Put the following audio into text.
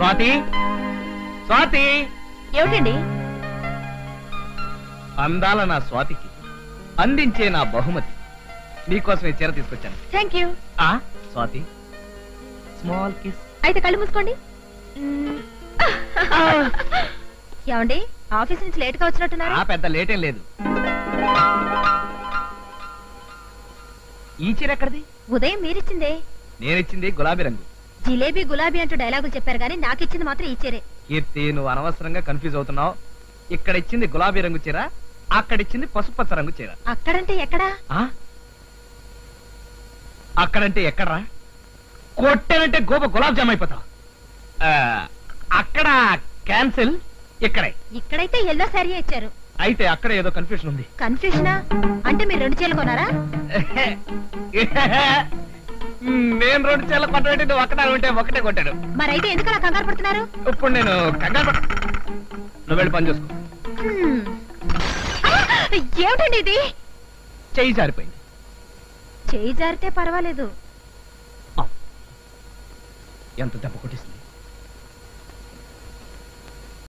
స్వాతి, స్వాతి. ఏమిటండి? అందాల నా స్వాతికి అందించే నా బహుమతి నీకోసం ఈ చీర తీసుకొచ్చాను. Thank you. Swathi, small kiss. అయితే కళ్ళు మూసుకోండి. ఏమండి, ఆఫీస్ నుంచి లేట్ గా వచ్చినట్టున్నారు? పెద్ద లేటేం లేదు. ఈ చీర ఎక్కడిది? ఉదయం మీరిచ్చిందే. నేనిచ్చింది గులాబీ రంగు. జిలేబీ గులాబీ అంటూ డైలాగులు చెప్పారు కానీ నాకు ఇచ్చింది మాత్రం ఈ చీరే. కీర్తి, నువ్వు అనవసరంగా కన్ఫ్యూజ్ అవుతున్నావు. ఇక్కడ ఇచ్చింది గులాబీ రంగు చీర, అక్కడిచ్చింది పసుపచ్చ రంగు చీర. అక్కడంటే ఎక్కడా? అక్కడంటే ఎక్కడరా? కొట్టేనంటే గోప గులాబ్ జామ్ అయిపోతావు. అక్కడ క్యాన్సిల్, ఇక్కడే. ఇక్కడైతే ఎల్లో శారీ ఇచ్చారు. అయితే అక్కడ ఏదో కన్ఫ్యూషన్ ఉంది. కన్ఫ్యూజనా? అంటే మీరు 2 చీరలు కొన్నారా? నేను 2 చీరలు కొట్టబెట్టి నువ్వు ఒక్కటే ఉంటే ఒకటే కొట్టాడు. మరైతే ఎందుకు అలా కంగారు పడుతున్నారు? ఇప్పుడు నేను కంగారు నువ్వు వెళ్ళి పని చూసుకో. ఏమిటండి ఇది? చెయ్యి జారిపోయింది. చెయ్యి జారితే పర్వాలేదు. ఎంత దెబ్బ కొట్టిస్తుంది.